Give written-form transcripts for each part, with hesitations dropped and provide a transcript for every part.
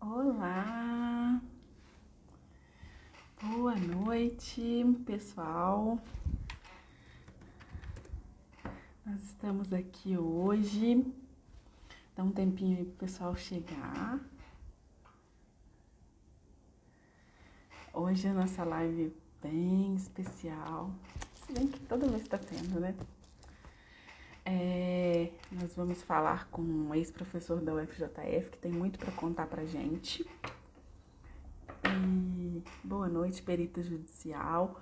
Olá, boa noite, pessoal. Nós estamos aqui hoje. Dá um tempinho aí pro pessoal chegar. Hoje a nossa live é bem especial. Se bem que toda vez está tendo, né? Nós vamos falar com um ex-professor da UFJF que tem muito para contar pra gente. E boa noite, perita judicial.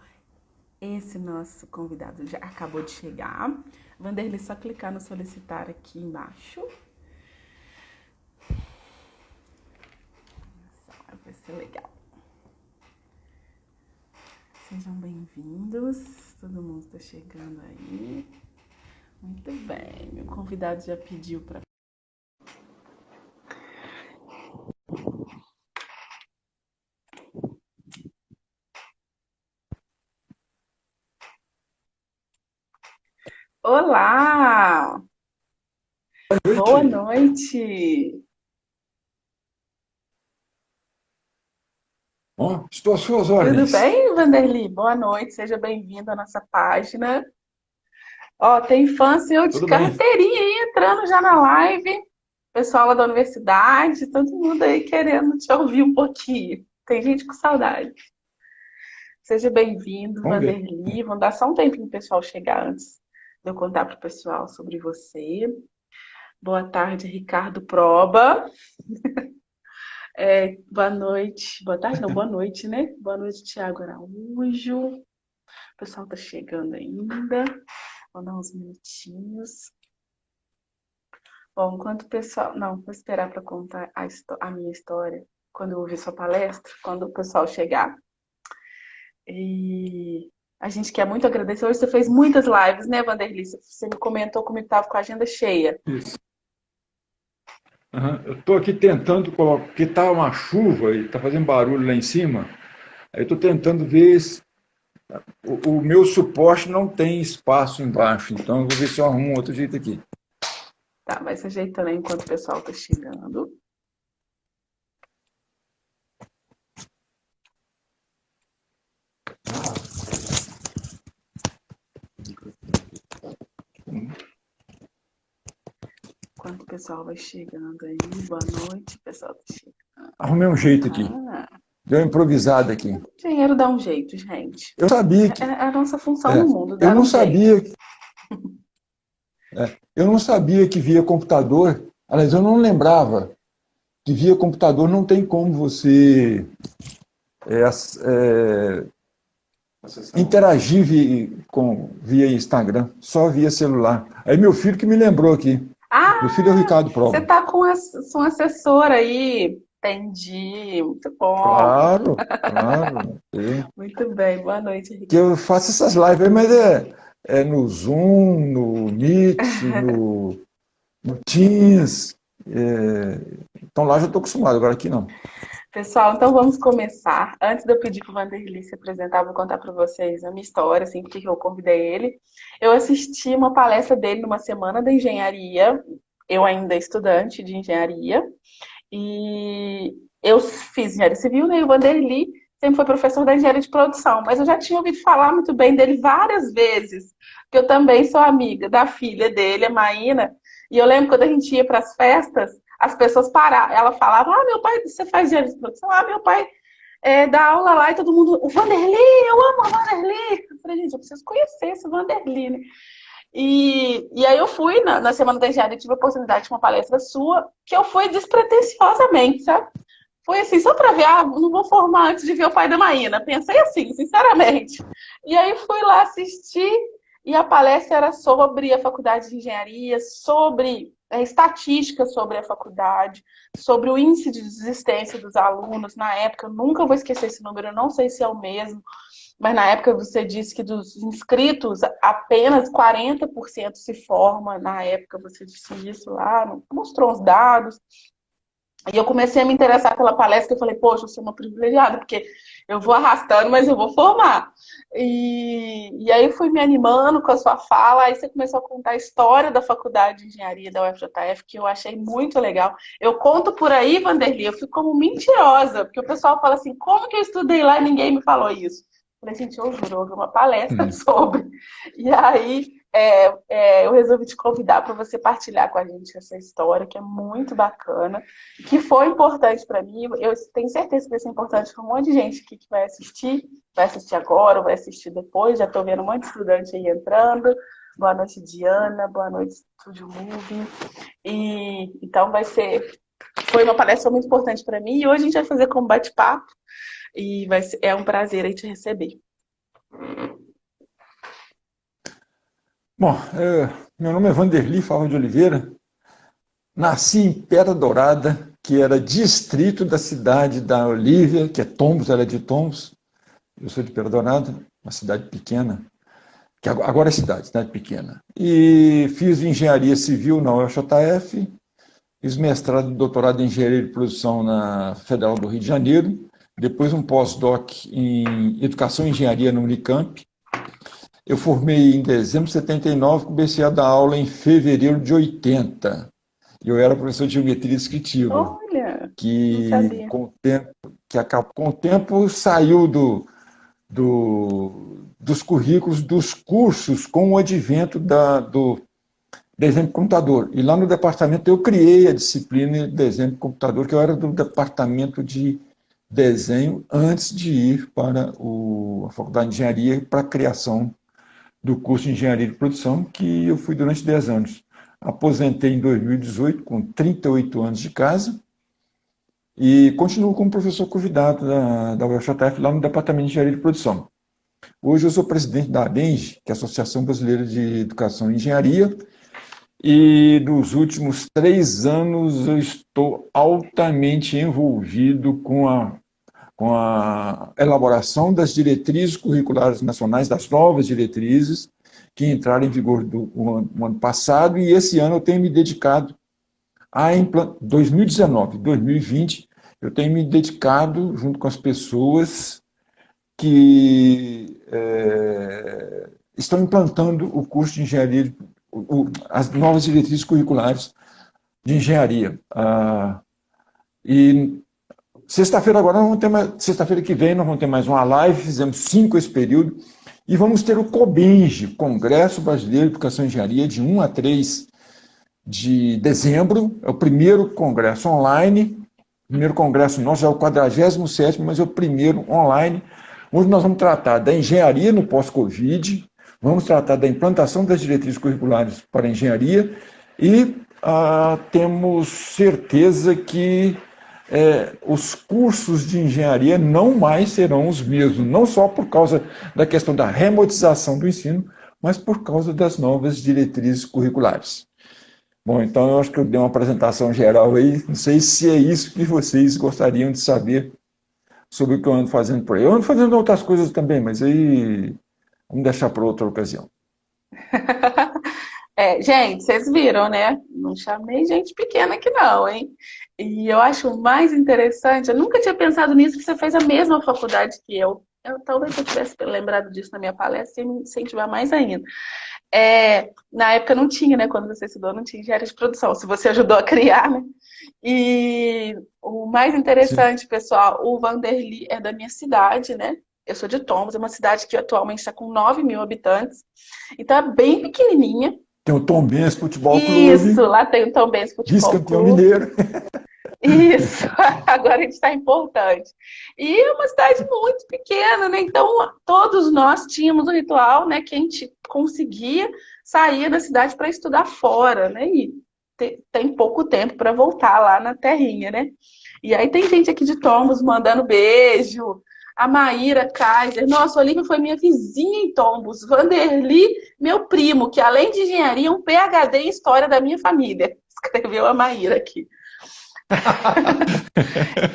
Esse nosso convidado já acabou de chegar. Vanderlei, só clicar no solicitar aqui embaixo. Vai ser legal. Sejam bem-vindos. Todo mundo está chegando aí. Muito bem. Meu convidado já pediu para... Olá! Boa noite! Bom, estou às suas Tudo ordens. bem, Vanderlei? Boa noite, seja bem-vindo à nossa página. Ó, tem fã seu de Tudo bem? carteirinha aí entrando já na live. Pessoal lá da universidade, todo mundo aí querendo te ouvir um pouquinho. Tem gente com saudade. Seja bem-vindo, Vamos ver. Vanderlei. Vamos dar só um tempinho pro pessoal chegar antes de eu contar pro pessoal sobre você. Boa tarde, Ricardo Proba. Boa noite. Boa tarde, não, boa noite, né? Boa noite, Tiago Araújo. O pessoal tá chegando ainda. Vou dar uns minutinhos. Bom, enquanto o pessoal. Não, vou esperar para contar a minha história quando eu ouvir sua palestra, quando o pessoal chegar. E a gente quer muito agradecer. Hoje você fez muitas lives, né, Vanderlei? Você me comentou comigo que estava com a agenda cheia. Isso. Aham. Eu estou aqui tentando colocar, porque está uma chuva e está fazendo barulho lá em cima. Aí eu estou tentando ver se o meu suporte não tem espaço embaixo. Então eu vou ver se eu arrumo um outro jeito aqui. Tá, vai se ajeitando aí enquanto o pessoal está chegando. Enquanto o pessoal vai chegando aí. Boa noite, o pessoal tá chegando. Arrumei um jeito aqui. Ah, Deu uma improvisada aqui. dinheiro dá um jeito, gente. Eu sabia É que. a nossa função no É, mundo, eu dar não um jeito. sabia, eu não sabia que via computador. Aliás, eu não lembrava que via computador não tem como você é, interagir via Instagram, só via celular. Aí meu filho que me lembrou aqui. Meu filho é o Ah, Ricardo você Proba. tá com a sua assessora aí. Entendi. Muito bom. Claro, claro. Muito bem. Boa noite, Que Ricardo. eu faço essas lives aí, mas é no Zoom, no Meet, no Teams. Então lá já estou acostumado, agora aqui não. Pessoal, então vamos começar. Antes de eu pedir para o Vanderlei se apresentar, eu vou contar para vocês a minha história, assim, porque eu convidei ele. Eu assisti uma palestra dele numa semana da engenharia, eu ainda estudante de engenharia, e eu fiz engenharia civil, né? E o Vanderlei sempre foi professor da engenharia de produção, mas eu já tinha ouvido falar muito bem dele várias vezes, porque eu também sou amiga da filha dele, a Maína, e eu lembro quando a gente ia para as festas, as pessoas paravam, ela falava, ah, meu pai, você faz engenharia de produção? Ah, meu pai dá aula lá e todo mundo, o Vanderlei, eu amo o Vanderlei. Eu falei, gente, eu preciso conhecer esse Vanderlei, né? E aí eu fui na Semana da Engenharia, tive a oportunidade de uma palestra sua, que eu fui despretensiosamente, sabe? Foi assim, só para ver, ah, não vou formar antes de ver o pai da Maína. Pensei assim, sinceramente. E aí fui lá assistir, e a palestra era sobre a faculdade de engenharia, sobre estatística sobre a faculdade, sobre o índice de desistência dos alunos. Na época, eu nunca vou esquecer esse número, eu não sei se é o mesmo, mas na época você disse que dos inscritos, apenas 40% se forma. Na época você disse isso lá, mostrou os dados. E eu comecei a me interessar pela palestra e falei, poxa, eu sou uma privilegiada, porque eu vou arrastando, mas eu vou formar. E aí eu fui me animando com a sua fala, aí você começou a contar a história da faculdade de engenharia da UFJF, que eu achei muito legal. Eu conto por aí, Vanderly, eu fico como mentirosa, porque o pessoal fala assim, como que eu estudei lá e ninguém me falou isso? Eu falei, gente, eu juro, eu ouvi uma palestra sobre. E aí eu resolvi te convidar para você partilhar com a gente essa história, que é muito bacana, que foi importante para mim. Eu tenho certeza que vai ser importante para um monte de gente aqui que vai assistir agora, ou vai assistir depois. Já estou vendo um monte de estudante aí entrando. Boa noite, Diana. Boa noite, Studio Movie. E então foi uma palestra muito importante para mim. E hoje a gente vai fazer como bate-papo. E é um prazer aí te receber. Bom, meu nome é Vanderly Fava de Oliveira. Nasci em Pedra Dourada, que era distrito da cidade da Olívia, que é Tombos, ela é de Tombos. Eu sou de Pedra Dourada, uma cidade pequena, que agora é cidade pequena. E fiz engenharia civil na UFJF, fiz mestrado e doutorado em engenharia de produção na Federal do Rio de Janeiro, depois um pós-doc em educação e engenharia na Unicamp. Eu formei em dezembro de 79, comecei a dar aula em fevereiro de 80. Eu era professor de geometria descritiva, Olha, não que sabia. com o tempo saiu dos currículos dos cursos com o advento do desenho de computador. E lá no departamento eu criei a disciplina de desenho de computador, que eu era do departamento de desenho antes de ir para a Faculdade de Engenharia para a criação do curso de Engenharia de Produção, que eu fui durante 10 anos. Aposentei em 2018, com 38 anos de casa, e continuo como professor convidado da UFJF lá no Departamento de Engenharia de Produção. Hoje eu sou presidente da ABENGE, que é a Associação Brasileira de Educação e Engenharia, e nos últimos 3 anos eu estou altamente envolvido com a elaboração das diretrizes curriculares nacionais, das novas diretrizes, que entraram em vigor no ano passado, e esse ano eu tenho me dedicado a 2019, 2020, eu tenho me dedicado, junto com as pessoas que estão implantando o curso de engenharia, as novas diretrizes curriculares de engenharia. E sexta-feira agora, sexta-feira que vem, nós vamos ter mais uma live, fizemos 5 esse período, e vamos ter o COBENGE, Congresso Brasileiro de Educação e Engenharia, de 1 a 3 de dezembro, é o primeiro congresso online, o primeiro congresso nosso é o 47º, mas é o primeiro online, onde nós vamos tratar da engenharia no pós-Covid, vamos tratar da implantação das diretrizes curriculares para a engenharia e temos certeza que os cursos de engenharia não mais serão os mesmos, não só por causa da questão da remotização do ensino, mas por causa das novas diretrizes curriculares. Bom, então eu acho que eu dei uma apresentação geral aí, não sei se é isso que vocês gostariam de saber sobre o que eu ando fazendo por aí. Eu ando fazendo outras coisas também, mas aí vamos deixar para outra ocasião. Gente, vocês viram, né? Não chamei gente pequena aqui não, hein? E eu acho mais interessante, eu nunca tinha pensado nisso, que você fez a mesma faculdade que eu. Talvez eu tivesse lembrado disso na minha palestra e me incentivar mais ainda. Na época não tinha, né? Quando você estudou, não tinha engenharia de produção. Se você ajudou a criar, né? E o mais Sim. interessante, pessoal, o Vanderly é da minha cidade, né? Eu sou de Tombos, é uma cidade que atualmente está com 9.000 habitantes. Então é bem pequenininha. Tem o Tombense Futebol Isso, Clube, lá tem o Tombense Futebol vice-campeão Clube. mineiro. Isso, agora a gente está importante. E é uma cidade muito pequena, né? Então, todos nós tínhamos um ritual, né? Que a gente conseguia sair da cidade para estudar fora, né? E tem pouco tempo para voltar lá na terrinha, né? E aí tem gente aqui de Tombos mandando beijo. A Maíra Kaiser. Nossa, a Olivia foi minha vizinha em Tombos. Vanderly, meu primo, que além de engenharia, é um PhD em história da minha família. Escreveu a Maíra aqui.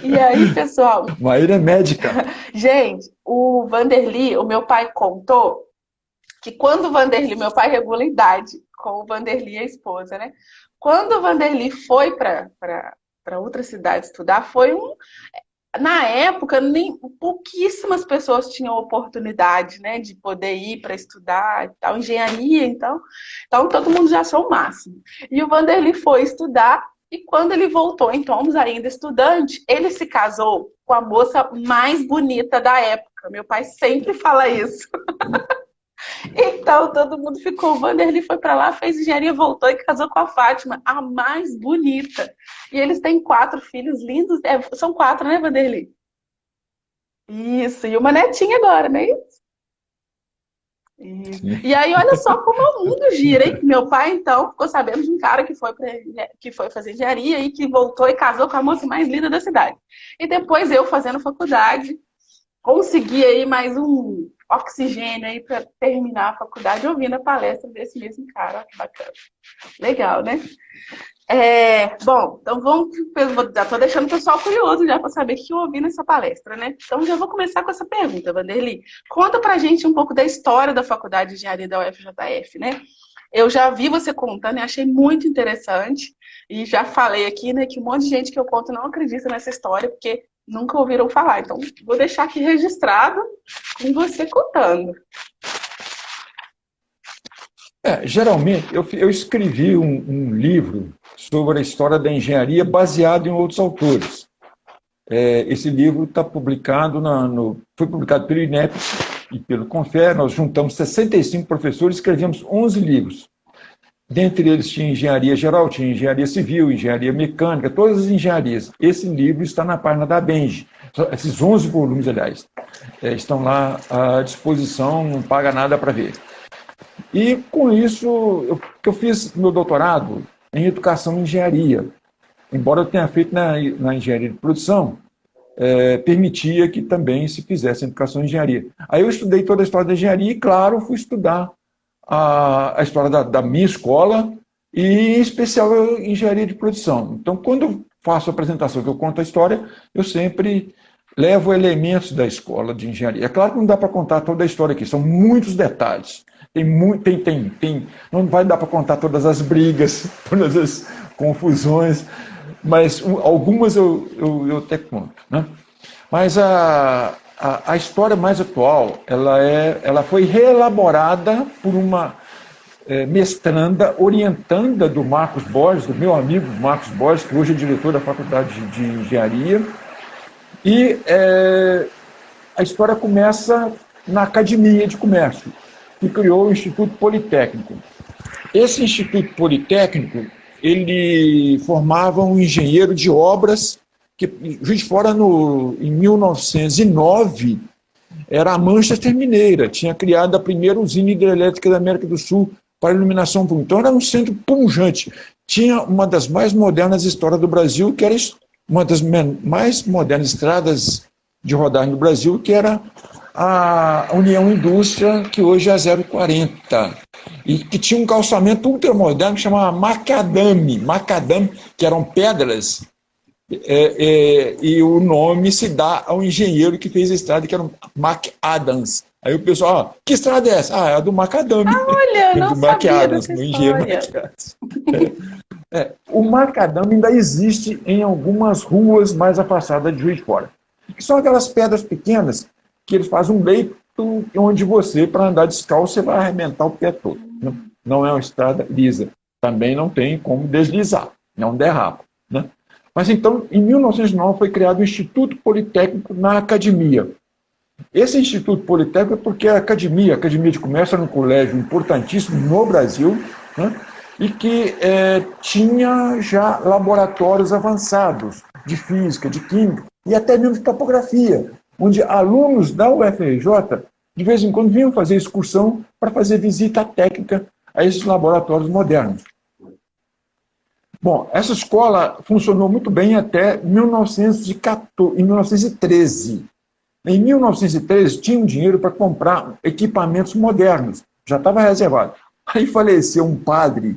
E aí, pessoal, Maíra é médica. gente, o Vanderly, o meu pai contou que quando o Vanderly, meu pai regula a idade com o Vanderly e a esposa, né? Quando o Vanderly foi para outra cidade estudar, foi na época, pouquíssimas pessoas tinham oportunidade, né, de poder ir para estudar e tal, engenharia, então todo mundo já achou o máximo. E o Vanderlei foi estudar, e quando ele voltou em Tombos, ainda estudante, ele se casou com a moça mais bonita da época. Meu pai sempre fala isso. Então todo mundo ficou. O Vanderlei foi para lá, fez engenharia, voltou e casou com a Fátima, a mais bonita. E eles têm 4 filhos lindos. São 4, né, Vanderlei? Isso, e uma netinha agora, né? Isso. E aí, olha só como o mundo gira, hein? Meu pai, então, ficou sabendo de um cara que foi fazer engenharia e que voltou e casou com a moça mais linda da cidade. E depois eu fazendo faculdade, consegui aí mais um oxigênio aí para terminar a faculdade ouvindo a palestra desse mesmo cara. Olha que bacana. Legal, né? Bom, então já estou deixando o pessoal curioso já para saber o que eu ouvi nessa palestra, né? Então já vou começar com essa pergunta, Vanderlei. Conta pra gente um pouco da história da Faculdade de Engenharia da UFJF, né? Eu já vi você contando e achei muito interessante. E já falei aqui, né, que um monte de gente que eu conto não acredita nessa história, porque nunca ouviram falar. Então, vou deixar aqui registrado com você contando. Geralmente, eu escrevi um livro sobre a história da engenharia baseado em outros autores. Esse livro está publicado, foi publicado pelo INEP e pelo Confer. Nós juntamos 65 professores e escrevemos 11 livros. Dentre eles tinha engenharia geral, tinha engenharia civil, engenharia mecânica, todas as engenharias. Esse livro está na página da Benji. Esses 11 volumes, aliás, estão lá à disposição, não paga nada para ver. E, com isso, eu fiz meu doutorado em educação e engenharia. Embora eu tenha feito na engenharia de produção, permitia que também se fizesse educação e engenharia. Aí eu estudei toda a história da engenharia e, claro, fui estudar a história da minha escola e, em especial, a engenharia de produção. Então, quando eu faço a apresentação, que eu conto a história, eu sempre levo elementos da escola de engenharia. É claro que não dá para contar toda a história aqui, são muitos detalhes. Não vai dar para contar todas as brigas, todas as confusões, mas algumas eu até conto, né? Mas a história mais atual, ela foi reelaborada por uma mestranda orientanda do Marcos Borges, do meu amigo Marcos Borges, que hoje é diretor da Faculdade de Engenharia. E a história começa na Academia de Comércio, que criou o Instituto Politécnico. Esse Instituto Politécnico, ele formava um engenheiro de obras, que Juiz de Fora, em 1909, era a Manchester Mineira, tinha criado a primeira usina hidrelétrica da América do Sul para iluminação pública. Então era um centro pujante. Tinha uma das mais modernas histórias do Brasil, que era uma das mais modernas estradas de rodagem do Brasil, que era a União Indústria, que hoje é a 040, e que tinha um calçamento ultramoderno que chamava macadame, que eram pedras, e o nome se dá ao engenheiro que fez a estrada, que era o McAdams. Aí o pessoal, que estrada é essa? É a do macadame. Olha, eu não do sabia McAdams, dessa do engenheiro história. McAdams. O macadame ainda existe em algumas ruas mais afastadas de Juiz de Fora. Que são aquelas pedras pequenas que eles fazem um leito onde você, para andar descalço, você vai arrebentar o pé todo. Não é uma estrada lisa. Também não tem como deslizar, não derrapa, né? Mas então, em 1909, foi criado o Instituto Politécnico na Academia. Esse Instituto Politécnico é porque a Academia de Comércio era um colégio importantíssimo no Brasil, né? E que tinha já laboratórios avançados de física, de química e até mesmo de topografia, onde alunos da UFRJ, de vez em quando, vinham fazer excursão para fazer visita técnica a esses laboratórios modernos. Bom, essa escola funcionou muito bem até 1913. Em 1913, tinha dinheiro para comprar equipamentos modernos, já estava reservado. Aí faleceu um padre,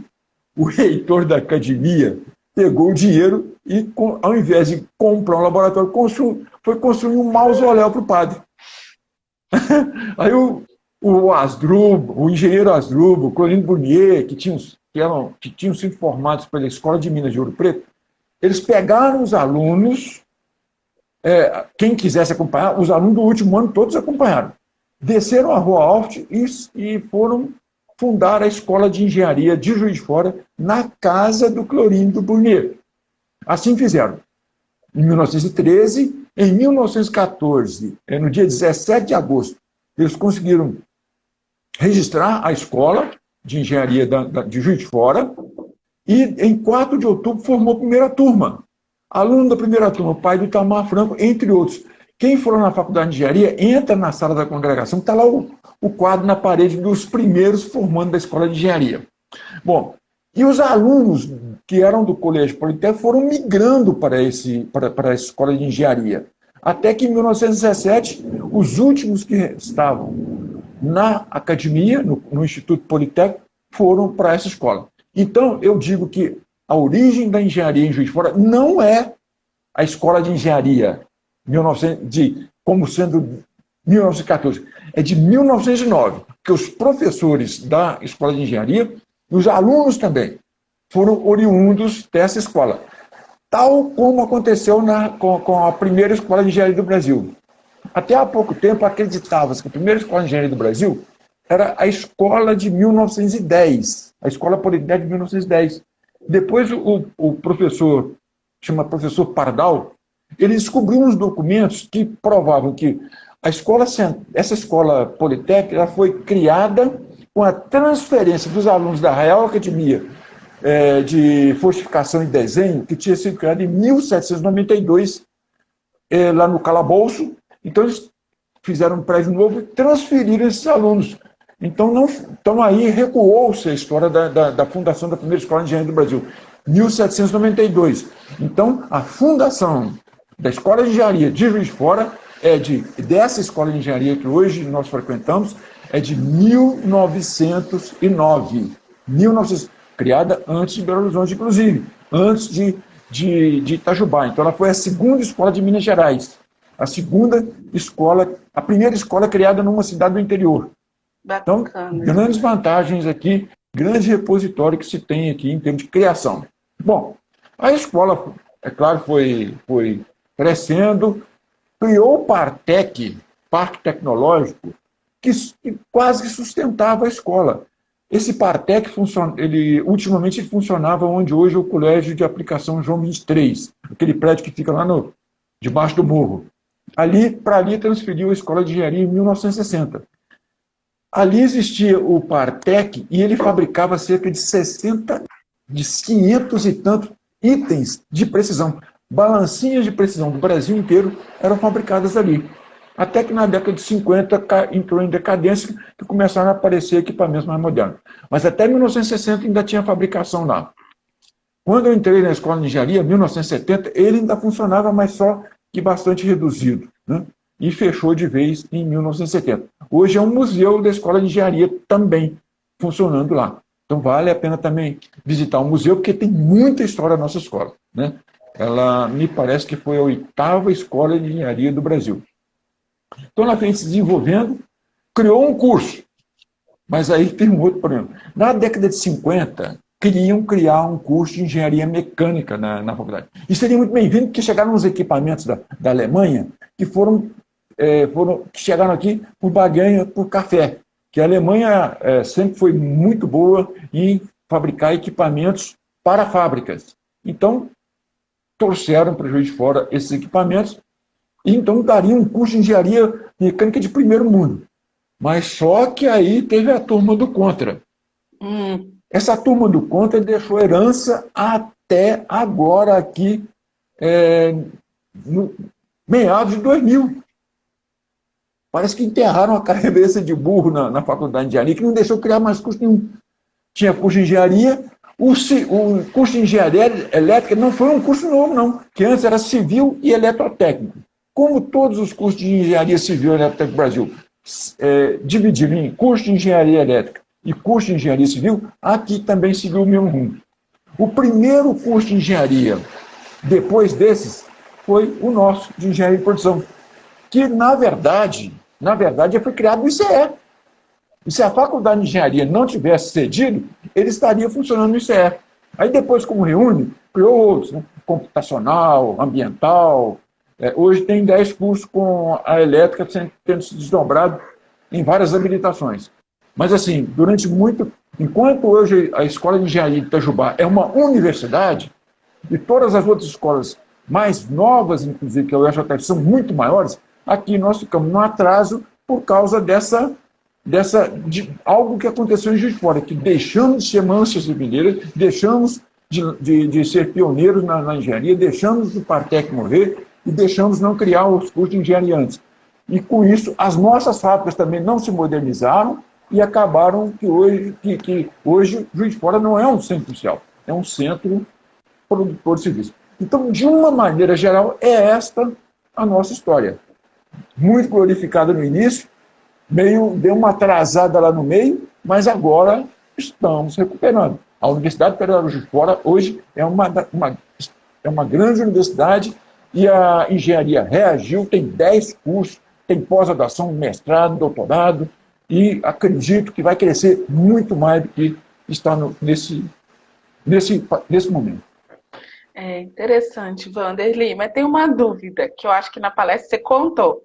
o reitor da academia, pegou o dinheiro e, ao invés de comprar um laboratório, foi construir um mausoléu para o padre. Aí o Asdrubal, o engenheiro Asdrubal, o Clorinho Burnier, que tinham sido formados pela Escola de Minas de Ouro Preto, eles pegaram os alunos quem quisesse acompanhar, os alunos do último ano todos acompanharam. Desceram a Rua Alft e foram fundar a Escola de Engenharia de Juiz de Fora na casa do Clorinda Burnier. Assim fizeram. Em 1913, em 1914, no dia 17 de agosto, eles conseguiram registrar a Escola de Engenharia de Juiz de Fora e, em 4 de outubro, formou a primeira turma. Aluno da primeira turma, pai do Itamar Franco, entre outros. Quem for na Faculdade de Engenharia, entra na sala da congregação, está lá o quadro na parede dos primeiros formandos da Escola de Engenharia. Bom, e os alunos que eram do Colégio Politécnico foram migrando para a Escola de Engenharia. Até que, em 1917, os últimos que estavam na academia, no Instituto Politécnico, foram para essa escola. Então, eu digo que a origem da engenharia em Juiz de Fora não é a Escola de Engenharia como sendo 1914, é de 1909, que os professores da Escola de Engenharia e os alunos também foram oriundos dessa escola, tal como aconteceu com a primeira Escola de Engenharia do Brasil. Até há pouco tempo acreditava-se que a primeira Escola de Engenharia do Brasil era a Escola de 1910, a Escola Politécnica de 1910. Depois o professor, chama professor Pardal, ele descobriu uns documentos que provavam que essa escola politécnica ela foi criada com a transferência dos alunos da Real Academia de Fortificação e Desenho, que tinha sido criada em 1792, lá no Calabouço. Então, eles fizeram um prédio novo e transferiram esses alunos. Então aí recuou-se a história da fundação da primeira Escola de Engenharia do Brasil, 1792. Então, a fundação da Escola de Engenharia de Juiz de Fora dessa Escola de Engenharia que hoje nós frequentamos, é de 1909. Criada antes de Belo Horizonte, inclusive, antes de Itajubá. Então, ela foi a segunda escola de Minas Gerais. A primeira escola criada numa cidade do interior. Então, grandes vantagens aqui, grande repositório que se tem aqui em termos de criação. Bom, a escola, é claro, foi crescendo, criou o Partec, Parque Tecnológico, que quase que sustentava a escola. Esse Partec, ultimamente funcionava onde hoje é o Colégio de Aplicação João 23, aquele prédio que fica lá debaixo do morro. Para ali transferiu a Escola de Engenharia em 1960. Ali existia o Partec e ele fabricava cerca de 500 e tantos itens de precisão. Balancinhas de precisão do Brasil inteiro eram fabricadas ali. Até que na década de 50 entrou em decadência e começaram a aparecer equipamentos mais modernos. Mas até 1960 ainda tinha fabricação lá. Quando eu entrei na Escola de Engenharia, em 1970, ele ainda funcionava, mas só que bastante reduzido, né? E fechou de vez em 1970. Hoje é um museu da Escola de Engenharia também funcionando lá. Então vale a pena também visitar o museu, porque tem muita história da nossa escola, né? Ela me parece que foi a 8ª Escola de Engenharia do Brasil. Então ela vem se desenvolvendo, criou um curso, mas aí tem um outro problema. Na década de 50, queriam criar um curso de engenharia mecânica na faculdade. E seria muito bem-vindo, porque chegaram uns equipamentos da Alemanha que que chegaram aqui por barganha, por café, que a Alemanha sempre foi muito boa em fabricar equipamentos para fábricas. Então, trouxeram para o Juiz de Fora esses equipamentos e então daria um curso de engenharia mecânica de primeiro mundo. Mas só que aí teve a turma do contra. Essa turma do contra deixou herança até agora aqui, no meados de 2000. Parece que enterraram a cabeça de burro na faculdade de engenharia, que não deixou criar mais curso nenhum. Tinha curso de engenharia, o curso de engenharia elétrica não foi um curso novo, não, que antes era civil e eletrotécnico. Como todos os cursos de engenharia civil e eletrotécnica do Brasil dividiram em curso de engenharia elétrica e curso de engenharia civil, aqui também seguiu o mesmo rumo. O primeiro curso de engenharia, depois desses, foi o nosso, de engenharia de produção, que, na verdade, foi criado no ICE. E se a faculdade de engenharia não tivesse cedido, ele estaria funcionando no ICE. Aí depois, como reúne, criou outros, né? Computacional, ambiental, Hoje tem 10 cursos com a elétrica tendo se desdobrado em várias habilitações. Mas, assim, enquanto hoje a Escola de Engenharia de Itajubá é uma universidade, e todas as outras escolas mais novas, inclusive, que a UFJF, são muito maiores, aqui nós ficamos no atraso por causa de algo que aconteceu em Juiz de Fora, que deixamos de ser manchas de Mineira, deixamos de ser pioneiros na engenharia, deixamos o Partec morrer e deixamos não criar os cursos de engenharia antes. E, com isso, as nossas fábricas também não se modernizaram e acabaram que hoje Juiz de Fora não é um centro industrial, é um centro produtor de serviço. Então, de uma maneira geral, é esta a nossa história. Muito glorificada no início, deu uma atrasada lá no meio, mas agora estamos recuperando. A Universidade Federal de Juiz de Fora hoje é uma grande universidade e a engenharia reagiu, tem 10 cursos, tem pós-graduação, mestrado, doutorado, e acredito que vai crescer muito mais do que está nesse momento. É interessante, Vanderlei, mas tem uma dúvida que eu acho que na palestra você contou,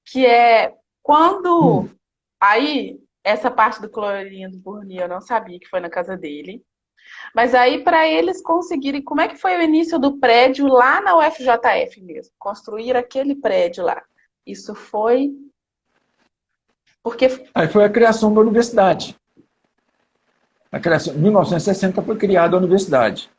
que é quando... Aí, essa parte do clorinho do Burni eu não sabia que foi na casa dele, mas aí para eles conseguirem... Como é que foi o início do prédio lá na UFJF mesmo? Construir aquele prédio lá. Isso foi... Porque... Aí foi a criação da universidade. Em 1960 foi criada a universidade.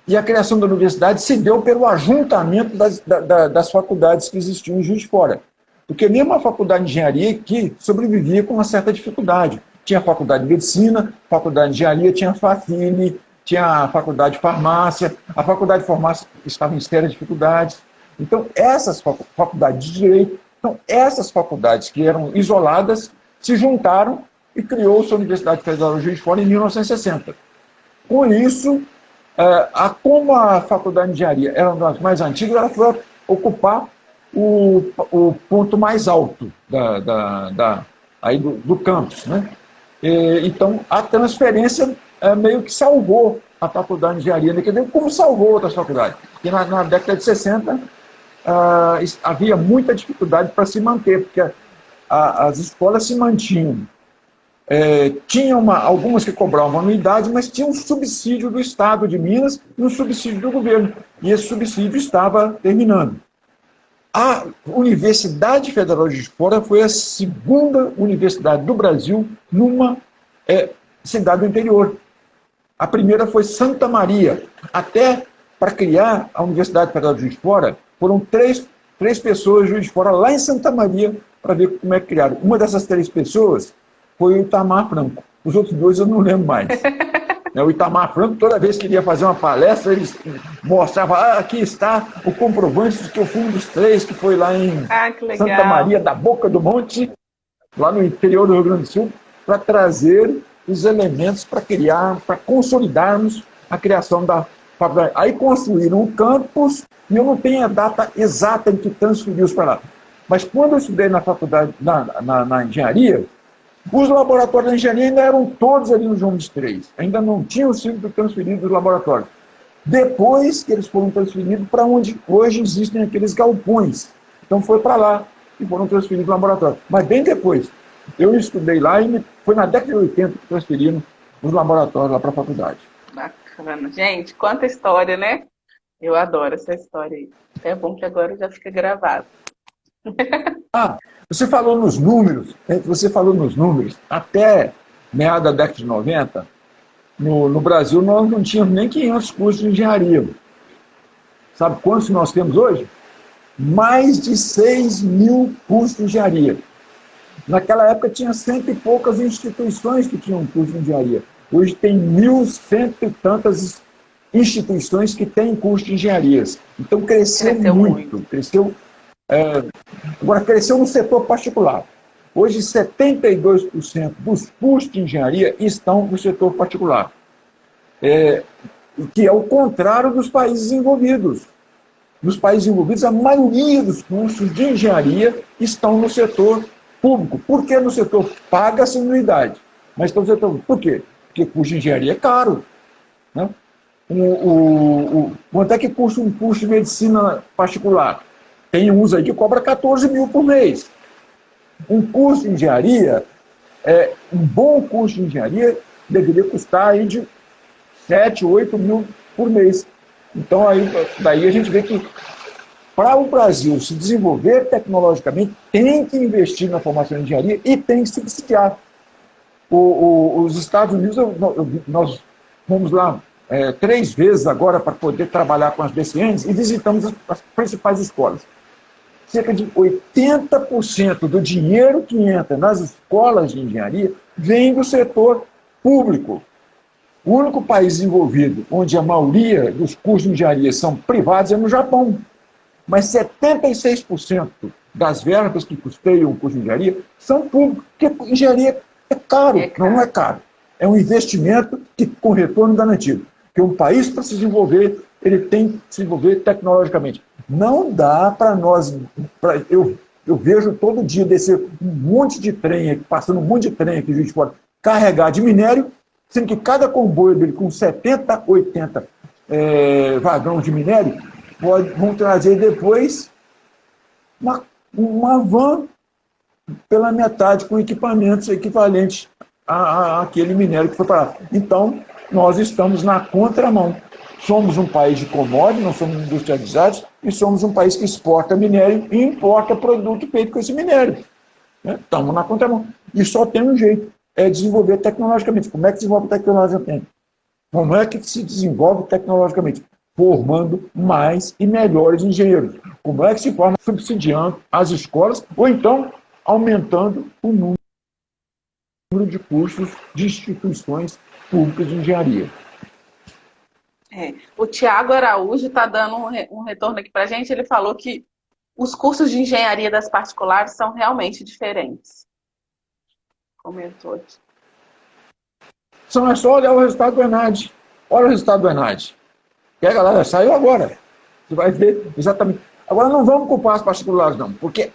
E a criação da universidade se deu pelo ajuntamento das faculdades que existiam em Juiz de Fora. Porque mesmo a faculdade de engenharia que sobrevivia com uma certa dificuldade. Tinha a faculdade de medicina, a faculdade de engenharia, tinha a FAFINE, tinha a faculdade de farmácia, a faculdade de farmácia estava em sérias dificuldades. Então, essas faculdades de direito, essas faculdades que eram isoladas se juntaram e criou-se a Universidade Federal de Juiz de Fora em 1960. Com isso, como a faculdade de engenharia era uma das mais antigas, ela foi ocupar o ponto mais alto do campus, né? Então, a transferência meio que salvou a faculdade de engenharia, como salvou outras faculdades. E na década de 60, havia muita dificuldade para se manter, porque as escolas se mantinham. Tinham algumas que cobravam anuidade, mas tinha um subsídio do Estado de Minas e um subsídio do governo. E esse subsídio estava terminando. A Universidade Federal de Juiz de Fora foi a segunda universidade do Brasil numa cidade do interior. A primeira foi Santa Maria. Até para criar a Universidade Federal de Juiz de Fora, foram três pessoas de Juiz de Fora lá em Santa Maria para ver como é que criaram. Uma dessas 3 pessoas foi o Itamar Franco. Os outros 2 eu não lembro mais. O Itamar Franco, toda vez que ele ia fazer uma palestra, ele mostrava, aqui está o comprovante de que eu fui um dos 3 que foi lá em Santa Maria da Boca do Monte, lá no interior do Rio Grande do Sul, para trazer os elementos para criar, para consolidarmos a criação da faculdade. Aí construíram um campus, e eu não tenho a data exata em que transferiu-os para lá. Mas quando eu estudei na faculdade, na engenharia, os laboratórios de engenharia ainda eram todos ali no João 23. Ainda não tinham sido transferidos os laboratórios. Depois que eles foram transferidos para onde hoje existem aqueles galpões. Então foi para lá e foram transferidos os laboratórios. Mas bem depois. Eu estudei lá e foi na década de 80 que transferiram os laboratórios lá para a faculdade. Bacana. Gente, quanta história, né? Eu adoro essa história aí. É bom que agora já fica gravado. Você falou nos números, até meados da década de 90, no Brasil nós não tínhamos nem 500 cursos de engenharia. Sabe quantos nós temos hoje? Mais de 6 mil cursos de engenharia. Naquela época tinha 100 e poucas instituições que tinham curso de engenharia. Hoje tem 1.100 e tantas instituições que têm curso de engenharias. Então cresceu muito. Agora, cresceu no setor particular. Hoje, 72% dos cursos de engenharia estão no setor particular. Que é o contrário dos países envolvidos. Nos países envolvidos, a maioria dos cursos de engenharia estão no setor público. Por que no setor? Paga-se anuidade. Mas estão no setor... Por quê? Porque curso de engenharia é caro. Né? Quanto é que custa um curso de medicina particular? tem uns aí que cobra 14 mil por mês. Um curso de engenharia, um bom curso de engenharia deveria custar aí de 7, 8 mil por mês. Então, daí a gente vê que para o Brasil se desenvolver tecnologicamente, tem que investir na formação de engenharia e tem que subsidiar. Os Estados Unidos, nós fomos lá 3 vezes agora para poder trabalhar com as DCNs e visitamos as principais escolas. Cerca de 80% do dinheiro que entra nas escolas de engenharia vem do setor público. O único país desenvolvido onde a maioria dos cursos de engenharia são privados é no Japão. Mas 76% das verbas que custeiam o curso de engenharia são públicos, porque engenharia é caro, não é caro. É um investimento com retorno garantido. Porque um país, para se desenvolver, ele tem que se desenvolver tecnologicamente. Não dá para nós... Eu vejo todo dia descer um monte de trem, passando um monte de trem aqui, a gente pode carregar de minério, sendo que cada comboio dele com 70, 80 vagão de minério, vão trazer depois uma van pela metade com equipamentos equivalentes àquele minério que foi para lá. Então, nós estamos na contramão. Somos um país de commodities, não somos industrializados, e somos um país que exporta minério e importa produto feito com esse minério. Estamos na contramão. E só tem um jeito, é desenvolver tecnologicamente. Como é que se desenvolve tecnologicamente? Como é que se desenvolve tecnologicamente? Formando mais e melhores engenheiros. Como é que se forma? Subsidiando as escolas, ou então aumentando o número de cursos de instituições públicas de engenharia. O Tiago Araújo está dando um retorno aqui para a gente. Ele falou que os cursos de engenharia das particulares são realmente diferentes. Comentou aqui. É só olhar o resultado do ENAD. Olha o resultado do ENAD. A galera saiu agora. Você vai ver exatamente. Agora, não vamos culpar as particulares, não, porque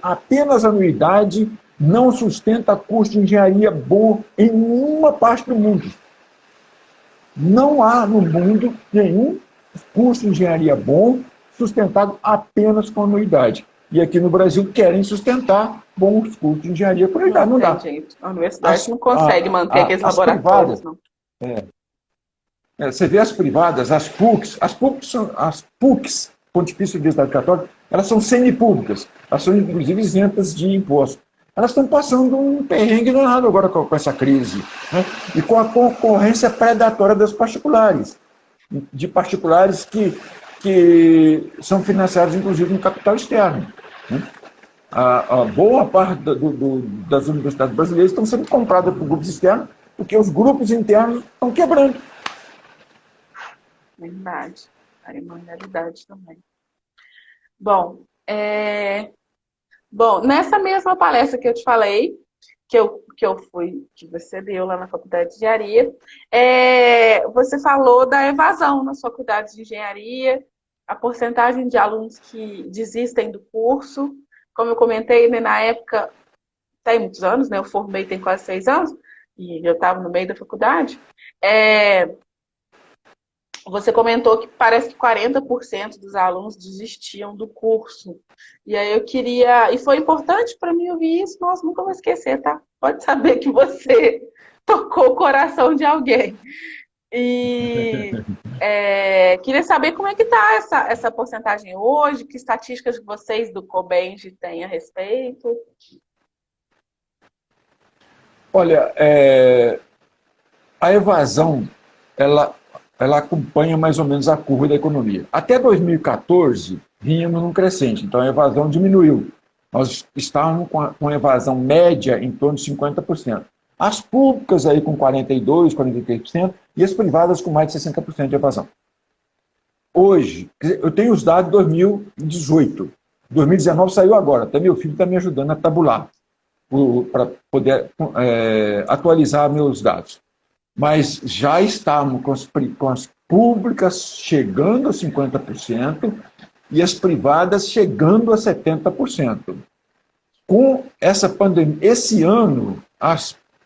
apenas anuidade, não sustenta curso de engenharia bom em nenhuma parte do mundo. Não há no mundo nenhum curso de engenharia bom sustentado apenas com anuidade. E aqui no Brasil querem sustentar bons cursos de engenharia por anuidade. Não dá. Gente. A universidade não consegue manter aqueles laboratórios, não. Você vê as privadas, as PUCs, Pontifícia Universidade Católica, elas são semipúblicas, elas são inclusive isentas de imposto. Elas estão passando um perrengue danado agora com essa crise, né? E com a concorrência predatória das particulares, de particulares que são financiados inclusive no capital externo, né? A boa parte das universidades brasileiras estão sendo compradas por grupos externos, porque os grupos internos estão quebrando. Verdade. A realidade também. Bom, nessa mesma palestra que eu te falei, que você deu lá na Faculdade de Engenharia, você falou da evasão na sua faculdade de engenharia, a porcentagem de alunos que desistem do curso. Como eu comentei, né, na época, tem muitos anos, né, eu formei tem quase 6 anos, e eu estava no meio da faculdade. Você comentou que parece que 40% dos alunos desistiam do curso. E aí eu queria... E foi importante para mim ouvir isso. Nossa, nunca vou esquecer, tá? Pode saber que você tocou o coração de alguém. E queria saber como é que está essa porcentagem hoje, que estatísticas vocês do COBENG têm a respeito. Olha, a evasão, ela acompanha mais ou menos a curva da economia. Até 2014, vínhamos num crescente, então a evasão diminuiu. Nós estávamos com a evasão média em torno de 50%. As públicas aí com 42%, 43%, e as privadas com mais de 60% de evasão. Hoje, eu tenho os dados de 2018. 2019 saiu agora, até meu filho está me ajudando a tabular, para poder atualizar meus dados. Mas já estamos com as públicas chegando a 50% e as privadas chegando a 70%. Com essa pandemia, esse ano,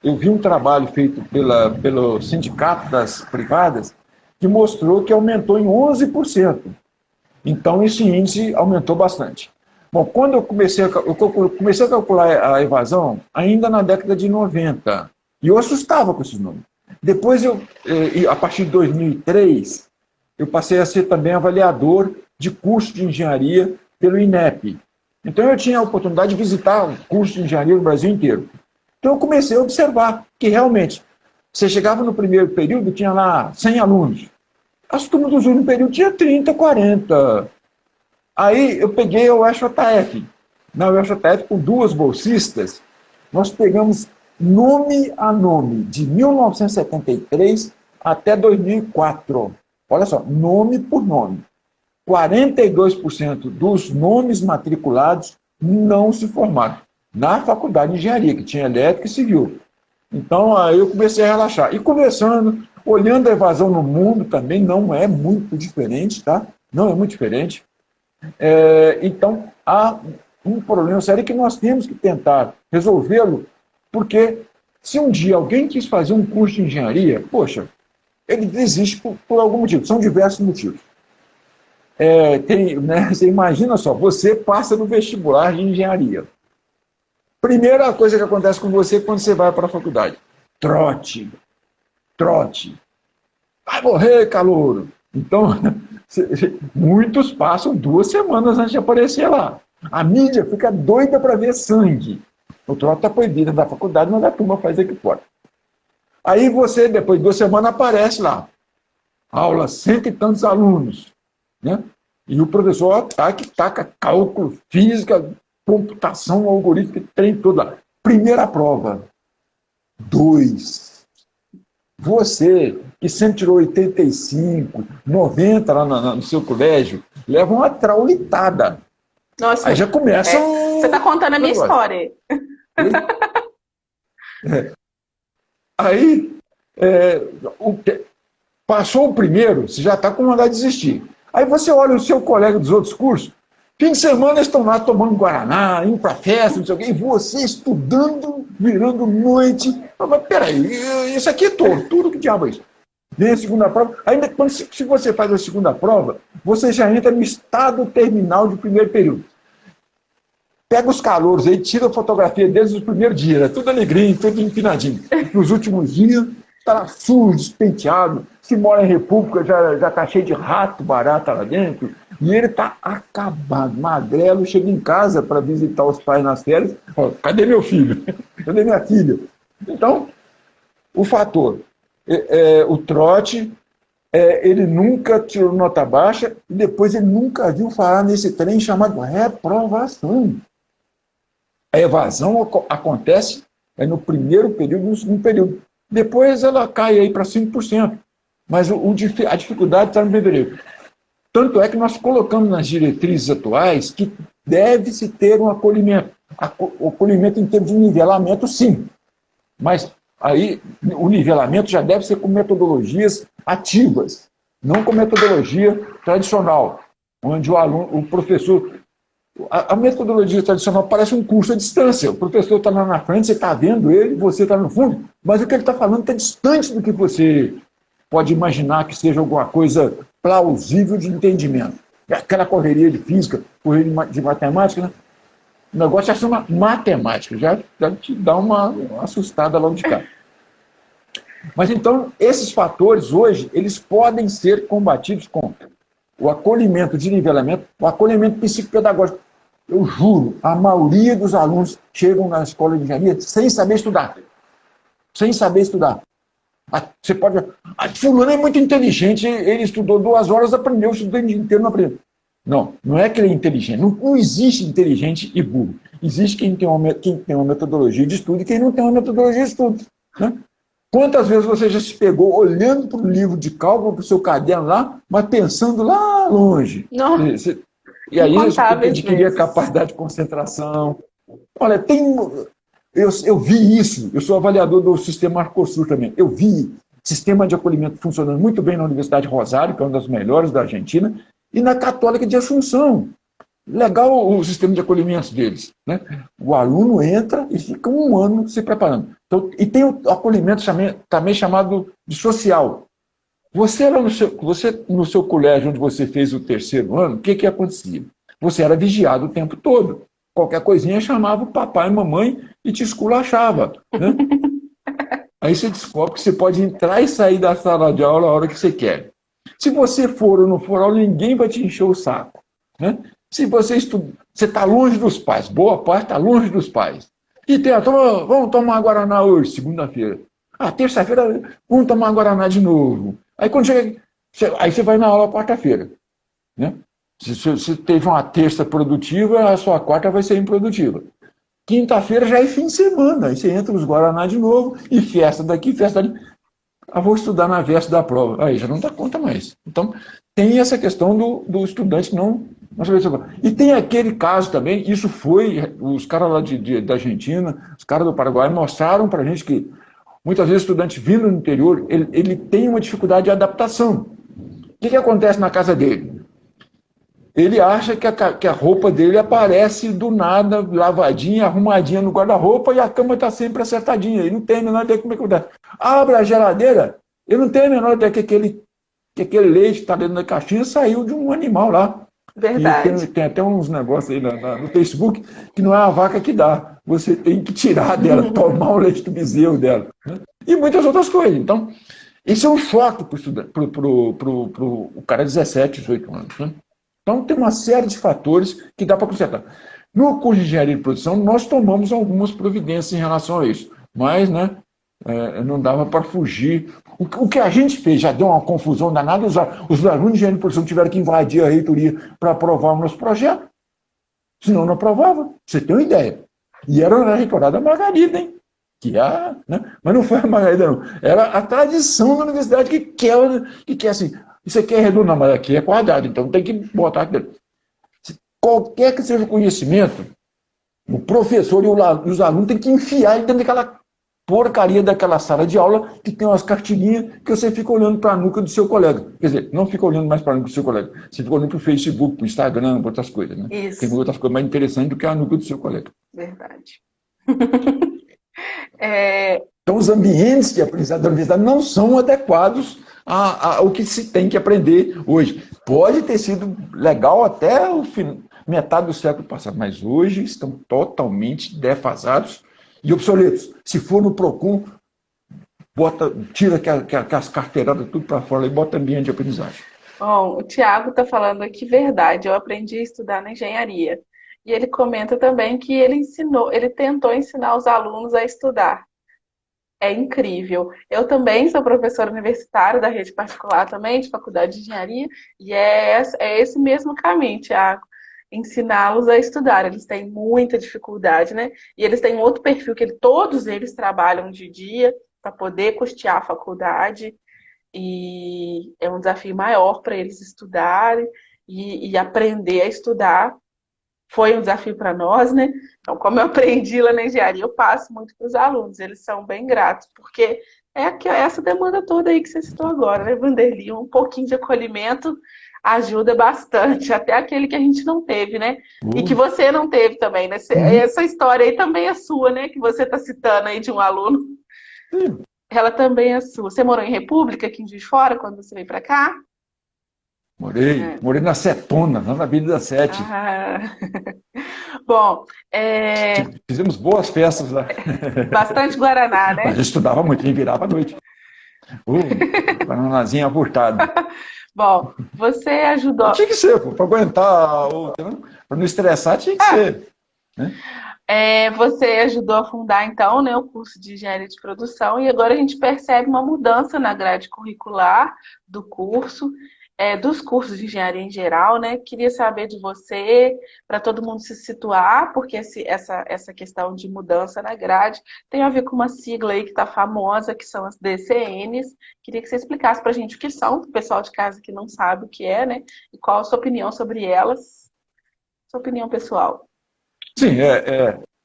eu vi um trabalho feito pelo Sindicato das Privadas que mostrou que aumentou em 11%. Então, esse índice aumentou bastante. Bom, quando eu comecei a calcular a evasão, ainda na década de 90, e eu assustava com esses números. Depois, a partir de 2003, eu passei a ser também avaliador de curso de engenharia pelo INEP. Então, eu tinha a oportunidade de visitar o curso de engenharia no Brasil inteiro. Então, eu comecei a observar que, realmente, você chegava no primeiro período, tinha lá 100 alunos. As turmas do segundo período tinha 30, 40. Aí eu peguei a UFJF. Na UFJF, com duas bolsistas, nós pegamos nome a nome, de 1973 até 2004. Olha só, nome por nome. 42% dos nomes matriculados não se formaram na faculdade de engenharia, que tinha elétrica e civil. Então, aí eu comecei a relaxar. E conversando, olhando a evasão no mundo também, não é muito diferente, tá? Não é muito diferente. Então, há um problema sério que nós temos que tentar resolvê-lo, porque se um dia alguém quis fazer um curso de engenharia, poxa, ele desiste por algum motivo, são diversos motivos. Você imagina só, você passa no vestibular de engenharia. Primeira coisa que acontece com você quando você vai para a faculdade: trote. Vai morrer, calouro. Então, muitos passam 2 semanas antes de aparecer lá. A mídia fica doida para ver sangue. O trote está proibido da faculdade, mas a turma faz aqui fora. Aí você, depois de 2 semanas, aparece lá. Aula, 100 e tantos alunos. Né? E o professor que taca cálculo, física, computação, algoritmo, trem todo lá. Primeira prova. 2. Você, que sempre tirou 85, 90 lá no seu colégio, leva uma traulitada. Nossa, aí já começa. Você está contando a minha história. Aí, passou o primeiro, você já está com vontade de desistir. Aí você olha o seu colega dos outros cursos, fim de semana eles estão lá tomando Guaraná, indo para festa, não sei o quê, e você estudando, virando noite. Mas peraí, isso aqui é tortura, que diabo é isso? Vem a segunda prova. Ainda se você faz a segunda prova, você já entra no estado terminal de primeiro período. Pega os calouros aí, tira a fotografia deles no primeiro dia, tudo alegrinho, tudo empinadinho. Nos últimos dias, está sujo, despenteado. Se mora em república, já está cheio de rato, barata lá dentro. E ele está acabado, magrelo, chega em casa para visitar os pais nas férias. Cadê meu filho? Cadê minha filha? Então, o fator, o trote, ele nunca tirou nota baixa e depois ele nunca viu falar nesse trem chamado reprovação. A evasão acontece no primeiro período e no segundo período. Depois ela cai aí para 5%. Mas a dificuldade está no primeiro período. Tanto é que nós colocamos nas diretrizes atuais que deve-se ter um acolhimento. O acolhimento em termos de nivelamento, sim. Mas aí o nivelamento já deve ser com metodologias ativas, não com metodologia tradicional, onde o professor... A metodologia tradicional parece um curso à distância. O professor está lá na frente, você está vendo ele, você está no fundo, mas o que ele está falando está distante do que você pode imaginar que seja alguma coisa plausível de entendimento. Aquela correria de física, correria de matemática, né? O negócio já chama matemática, já te dá uma assustada logo de cá. Mas então, esses fatores hoje, eles podem ser combatidos com o acolhimento de nivelamento, o acolhimento psicopedagógico. Eu juro, a maioria dos alunos chegam na escola de engenharia sem saber estudar. Sem saber estudar. Você pode... fulano é muito inteligente, ele estudou 2 horas, aprendeu, estudou o dia inteiro, não aprendeu. Não é que ele é inteligente. Não existe inteligente e burro. Existe quem tem uma metodologia de estudo e quem não tem uma metodologia de estudo. Né? Quantas vezes você já se pegou olhando para o livro de cálculo, para o seu caderno lá, mas pensando lá longe? E aí você adquirir a capacidade de concentração. Olha, eu vi isso, eu sou avaliador do sistema Arcosul também. Eu vi sistema de acolhimento funcionando muito bem na Universidade Rosário, que é uma das melhores da Argentina, e na Católica de Assunção. Legal o sistema de acolhimento deles. Né? O aluno entra e fica 1 ano se preparando. Então, e tem o acolhimento também chamado de social. Você no seu colégio, onde você fez o terceiro ano, o que acontecia? Você era vigiado o tempo todo. Qualquer coisinha chamava o papai e mamãe e te esculachava, né? Aí você descobre que você pode entrar e sair da sala de aula a hora que você quer. Se você for ou não for aula, ninguém vai te encher o saco, né? Se você você está longe dos pais, boa parte está longe dos pais. E tem vamos tomar Guaraná hoje, segunda-feira. Terça-feira, vamos tomar Guaraná de novo. Aí quando chega, aí você vai na aula quarta-feira, né? Se teve uma terça produtiva, a sua quarta vai ser improdutiva. Quinta-feira já é fim de semana, aí você entra nos Guaraná de novo, e festa daqui, festa ali. Vou estudar na véspera da prova. Aí já não dá conta mais. Então, tem essa questão do estudante não saber estudar. E tem aquele caso também, isso foi, os caras lá da Argentina, os caras do Paraguai mostraram para a gente que muitas vezes o estudante vindo do interior, ele tem uma dificuldade de adaptação. O que acontece na casa dele? Ele acha que a roupa dele aparece do nada, lavadinha, arrumadinha no guarda-roupa, e a cama está sempre acertadinha. Ele não tem a menor ideia como é que acontece. Abre a geladeira, ele não tem a menor ideia que aquele leite que está dentro da caixinha saiu de um animal lá. Verdade. E tem até uns negócios aí no Facebook que não é a vaca que dá. Você tem que tirar dela, tomar o leite do bezerro dela. Né? E muitas outras coisas. Então, isso é um choque para o cara de 17, 18 anos. Né? Então, tem uma série de fatores que dá para consertar. No curso de engenharia de produção, nós tomamos algumas providências em relação a isso, mas né, não dava para fugir. O que a gente fez já deu uma confusão danada, os alunos de engenharia de produção tiveram que invadir a reitoria para aprovar o nosso projeto, senão não aprovava. Você tem uma ideia. E era na reitorada Margarida, hein? Né? Mas não foi a Margarida, não. Era a tradição da universidade que quer assim. Isso aqui é redondo, não, mas aqui é quadrado, então tem que botar aqui dentro. Qualquer que seja o conhecimento, o professor e os alunos têm que enfiar dentro daquela porcaria daquela sala de aula que tem umas cartilinhas que você fica olhando para a nuca do seu colega. Quer dizer, não fica olhando mais para a nuca do seu colega, você fica olhando para o Facebook, para o Instagram, para outras coisas. Né? Isso. Tem outras coisas mais interessantes do que a nuca do seu colega. Verdade. Então, os ambientes de aprendizagem da universidade não são adequados ao que se tem que aprender hoje. Pode ter sido legal até metade do século passado, mas hoje estão totalmente defasados e obsoletos. Se for no Procon, tira as carteiradas tudo para fora e bota ambiente de aprendizagem. Bom, o Tiago está falando aqui verdade. Eu aprendi a estudar na engenharia. E ele comenta também que ele tentou ensinar os alunos a estudar. É incrível. Eu também sou professora universitária da rede particular também, de faculdade de engenharia, e é esse mesmo caminho, Tiago. Ensiná-los a estudar. Eles têm muita dificuldade, né? E eles têm outro perfil, que todos eles trabalham de dia para poder custear a faculdade, e é um desafio maior para eles estudarem e aprender a estudar. Foi um desafio para nós, né? Então, como eu aprendi lá na engenharia, eu passo muito para os alunos. Eles são bem gratos, porque essa demanda toda aí que você citou agora, né, Vanderly? Um pouquinho de acolhimento ajuda bastante, até aquele que a gente não teve, né? E que você não teve também, né? Essa história aí também é sua, né? Que você está citando aí de um aluno. Ela também é sua. Você morou em República, aqui em Juiz de Fora, quando você veio para cá? Morei na Setona, lá na Avenida 7. Bom, fizemos boas festas lá. Bastante Guaraná, né? Mas eu estudava muito, e virava à noite. Guaranazinho abortado. Bom, você ajudou... Tinha que ser, para aguentar, para não estressar, tinha que ser. Né? Você ajudou a fundar, então, né, o curso de engenharia de produção, e agora a gente percebe uma mudança na grade curricular do curso, dos cursos de engenharia em geral, né? Queria saber de você, para todo mundo se situar, porque essa questão de mudança na grade tem a ver com uma sigla aí que está famosa, que são as DCNs. Queria que você explicasse para a gente o que são, para o pessoal de casa que não sabe o que é, né? E qual a sua opinião sobre elas, sua opinião pessoal. Sim,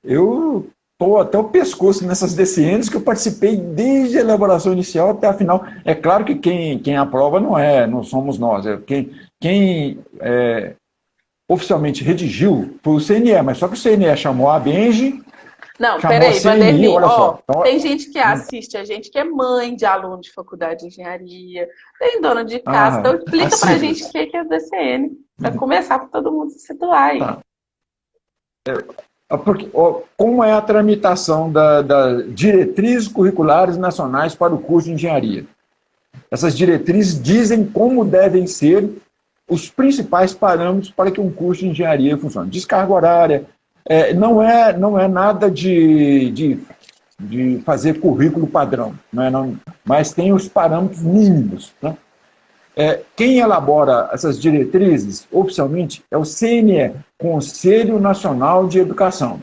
eu estou até o pescoço nessas DCNs que eu participei desde a elaboração inicial até a final. É claro que quem aprova não somos nós, quem oficialmente redigiu foi o CNE, mas só que o CNE chamou a Benji Não, Chamou a peraí, CNI, Vanderlei, olha ó, só. Então, tem gente que assiste a gente que é mãe de aluno de faculdade de engenharia, tem dona de casa, então as explica pra gente o siglas. que é DCN, para começar para todo mundo se situar aí. Tá. Porque, ó, como é a tramitação das diretrizes curriculares nacionais para o curso de engenharia? Essas diretrizes dizem como devem ser os principais parâmetros para que um curso de engenharia funcione. Descarga horária, não é nada de fazer currículo padrão, mas tem os parâmetros mínimos. Né? Quem elabora essas diretrizes, oficialmente, é o CNE, Conselho Nacional de Educação.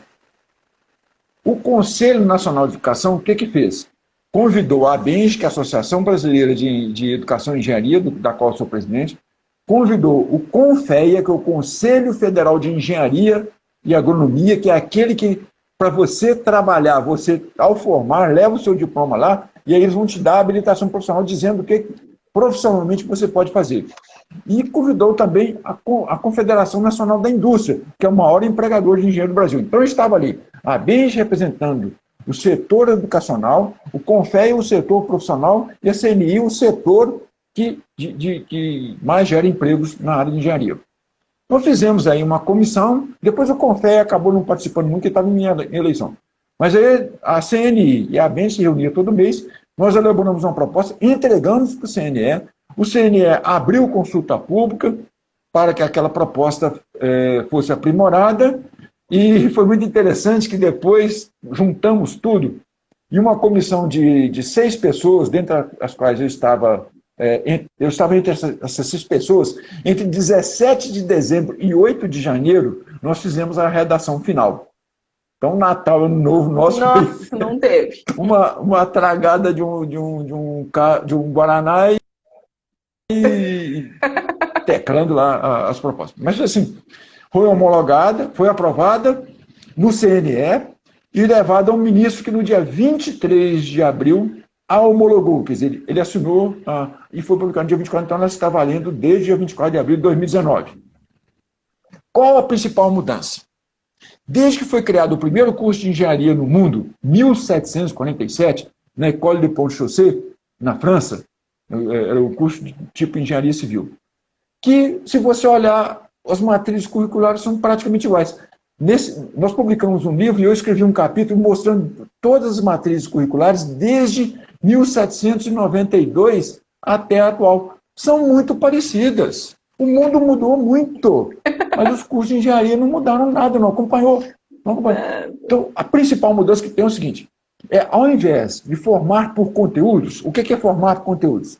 O Conselho Nacional de Educação, o que fez? Convidou a ABENGE, que é a Associação Brasileira de Educação e Engenharia, da qual eu sou presidente, convidou o CONFEA, que é o Conselho Federal de Engenharia e Agronomia, que é aquele que, para você trabalhar, você, ao formar, leva o seu diploma lá, e aí eles vão te dar a habilitação profissional dizendo o que profissionalmente você pode fazer. E convidou também a Confederação Nacional da Indústria, que é o maior empregador de engenheiro do Brasil. Então estava ali a BENJ representando o setor educacional, o CONFEA o setor profissional e a CNI o setor que mais gera empregos na área de engenharia. Nós fizemos aí uma comissão, depois o CONFEA acabou não participando muito, porque estava em minha eleição. Mas aí a CNI e a BENJ se reuniam todo mês, nós elaboramos uma proposta, entregamos para o CNE abriu consulta pública para que aquela proposta fosse aprimorada, e foi muito interessante que depois juntamos tudo, e uma comissão de 6 pessoas, dentre as quais eu estava entre essas 6 pessoas, entre 17 de dezembro e 8 de janeiro, nós fizemos a redação final. Então, Natal, Ano Novo nosso Nossa, foi não teve. uma tragada de um Guaraná e teclando lá as propostas. Mas, assim, foi homologada, foi aprovada no CNE e levada a um ministro que no dia 23 de abril a homologou, quer dizer, ele assinou e foi publicado no dia 24, então ela está valendo desde o dia 24 de abril de 2019. Qual a principal mudança? Desde que foi criado o primeiro curso de engenharia no mundo, 1747, na École de Pont-Chaussée, na França, era o curso de tipo engenharia civil, que, se você olhar, as matrizes curriculares são praticamente iguais. Nós publicamos um livro e eu escrevi um capítulo mostrando todas as matrizes curriculares desde 1792 até a atual. São muito parecidas. O mundo mudou muito, mas os cursos de engenharia não mudaram nada, não acompanhou. Então, a principal mudança que tem é o seguinte, ao invés de formar por conteúdos, o que é formar por conteúdos?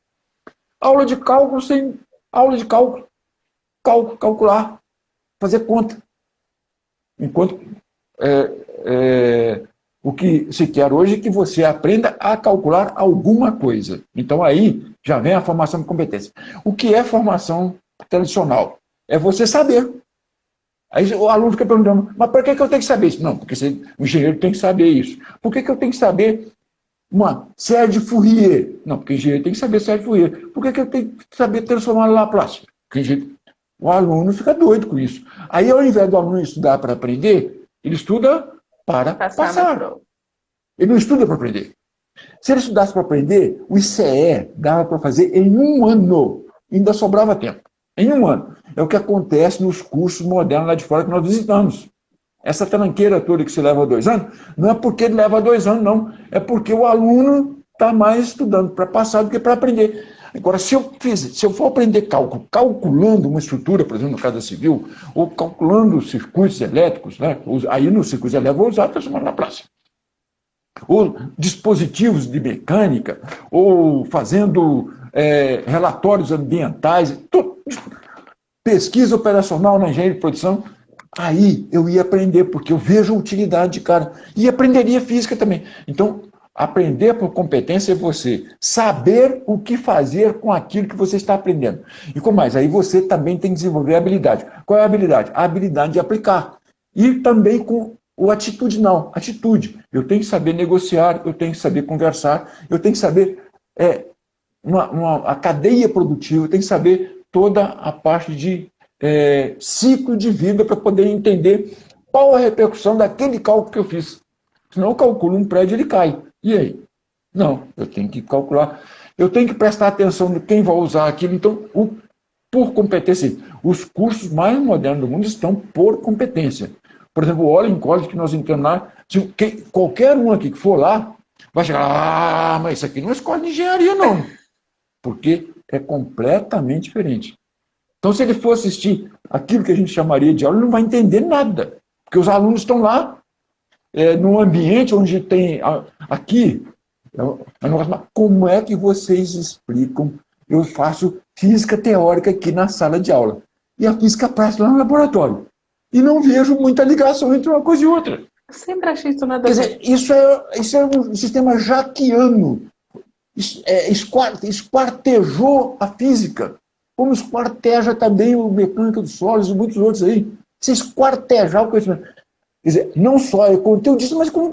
Aula de cálculo sem aula de cálculo, calcular, fazer conta. Enquanto o que se quer hoje é que você aprenda a calcular alguma coisa. Então aí já vem a formação de competência. O que é formação tradicional? É você saber. Aí o aluno fica perguntando, mas por que eu tenho que saber isso? Não, porque o engenheiro tem que saber isso. Por que eu tenho que saber uma série de Fourier? Não, porque o engenheiro tem que saber série de Fourier. Por que eu tenho que saber transformar Laplace? Porque o aluno fica doido com isso. Aí, ao invés do aluno estudar para aprender, ele estuda para passar. Ele não estuda para aprender. Se ele estudasse para aprender, o ICE dava para fazer em 1 ano. Ainda sobrava tempo. Em 1 ano. É o que acontece nos cursos modernos lá de fora que nós visitamos. Essa tranqueira toda que se leva 2 anos, não é porque ele leva 2 anos, não. É porque o aluno está mais estudando para passar do que para aprender. Agora, se eu for aprender cálculo, calculando uma estrutura, por exemplo, no caso da civil, ou calculando circuitos elétricos, né? Aí nos circuitos elétricos vou usar a transformadora Laplace. Ou dispositivos de mecânica, ou fazendo relatórios ambientais, pesquisa operacional na engenharia de produção, aí eu ia aprender, porque eu vejo utilidade de cara. E aprenderia física também. Então, aprender por competência é você saber o que fazer com aquilo que você está aprendendo. E com mais, aí você também tem que desenvolver a habilidade. Qual é a habilidade? A habilidade de aplicar. E também com o atitudinal, atitude. Eu tenho que saber negociar, eu tenho que saber conversar, eu tenho que saber a cadeia produtiva, eu tenho que saber toda a parte de ciclo de vida para poder entender qual a repercussão daquele cálculo que eu fiz. Senão eu calculo um prédio, ele cai. E aí? Não, eu tenho que calcular, eu tenho que prestar atenção de quem vai usar aquilo. Então, por competência, os cursos mais modernos do mundo estão por competência. Por exemplo, o All in College que nós entramos lá, qualquer um aqui que for lá, vai chegar, mas isso aqui não é escola de engenharia, não. Porque é completamente diferente. Então, se ele for assistir aquilo que a gente chamaria de aula, ele não vai entender nada. Porque os alunos estão lá, num ambiente onde tem. Aqui, como é que vocês explicam? Eu faço física teórica aqui na sala de aula. E a física prática lá no laboratório. E não vejo muita ligação entre uma coisa e outra. Eu sempre achei isso nada Quer dizer, isso é um sistema jaquiano. Esquartejou a física, como esquarteja também o mecânica dos sólidos e muitos outros aí. Se esquartejar o conhecimento. Quer dizer, não só é conteúdo disso, mas como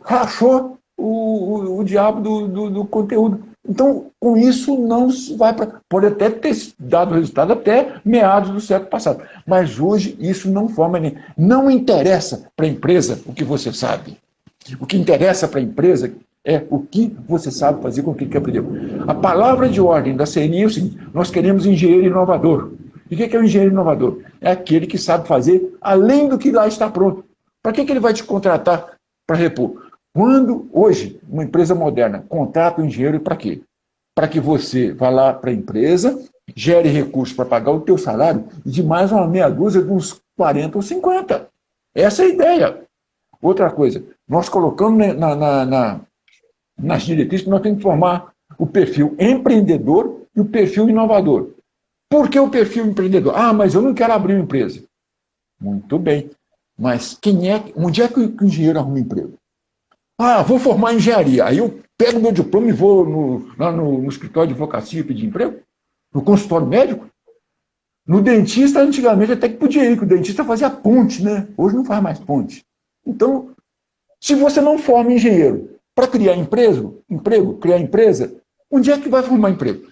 rachou o diabo do conteúdo. Então, com isso, não se vai para. Pode até ter dado resultado até meados do século passado. Mas hoje isso não forma nem. Não interessa para a empresa o que você sabe. O que interessa para a empresa é o que você sabe fazer com o que aprendeu. A palavra de ordem da CNI é o seguinte: nós queremos engenheiro inovador. E o que é um engenheiro inovador? É aquele que sabe fazer além do que lá está pronto. Para que ele vai te contratar para repor? Quando, hoje, uma empresa moderna contrata um engenheiro para quê? Para que você vá lá para a empresa, gere recursos para pagar o teu salário e de mais uma meia dúzia de uns 40 ou 50. Essa é a ideia. Outra coisa, nós colocamos nas diretrizes que nós temos que formar o perfil empreendedor e o perfil inovador. Por que o perfil empreendedor? Ah, mas eu não quero abrir uma empresa. Muito bem. Mas onde é que o engenheiro arruma emprego? Ah, vou formar engenharia. Aí eu pego meu diploma e vou lá no escritório de advocacia pedir emprego? No consultório médico? No dentista, antigamente até que podia ir, que o dentista fazia ponte, né? Hoje não faz mais ponte. Então, se você não forma engenheiro para criar emprego, criar empresa, onde é que vai formar emprego?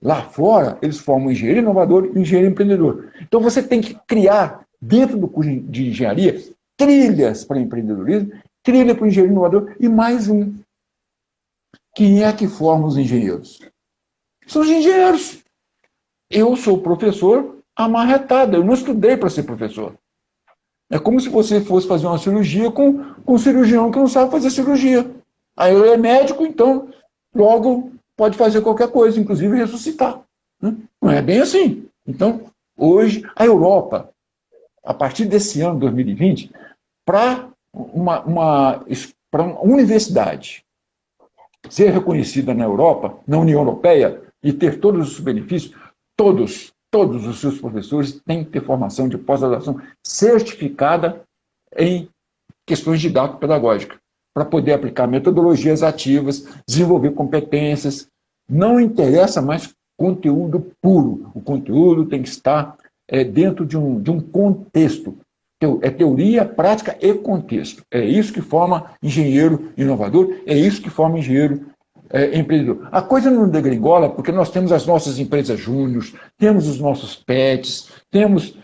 Lá fora, eles formam engenheiro inovador e engenheiro empreendedor. Então, você tem que criar, dentro do curso de engenharia, trilhas para empreendedorismo, trilha para o engenheiro inovador e mais um. Quem é que forma os engenheiros? São os engenheiros. Eu sou professor amarretado, eu não estudei para ser professor. É como se você fosse fazer uma cirurgia com um cirurgião que não sabe fazer cirurgia. Aí ele é médico, então logo pode fazer qualquer coisa, inclusive ressuscitar. Não é bem assim. Então, hoje, a Europa, a partir desse ano, 2020, para uma universidade ser reconhecida na Europa, na União Europeia, e ter todos os benefícios, todos os seus professores têm que ter formação de pós-graduação certificada em questões didático-pedagógicas, para poder aplicar metodologias ativas, desenvolver competências. Não interessa mais conteúdo puro. O conteúdo tem que estar dentro de um contexto. É teoria, prática e contexto. É isso que forma engenheiro inovador, é isso que forma engenheiro empreendedor. A coisa não degringola porque nós temos as nossas empresas júniores, temos os nossos PETs, temos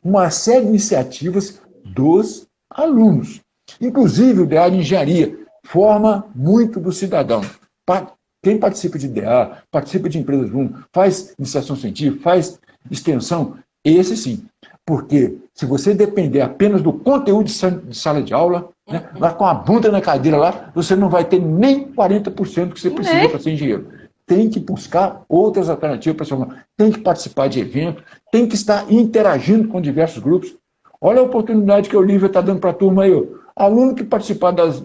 uma série de iniciativas dos alunos. Inclusive, o DA de Engenharia forma muito do cidadão. Quem participa de DA, participa de empresas júnior, faz iniciação científica, faz extensão, esse sim. Porque se você depender apenas do conteúdo de sala de aula, né, lá com a bunda na cadeira lá, você não vai ter nem 40% que você precisa para ser engenheiro. Tem que buscar outras alternativas para ser formar. Tem que participar de eventos, tem que estar interagindo com diversos grupos. Olha a oportunidade que a Olivia está dando para a turma aí. Aluno que participar das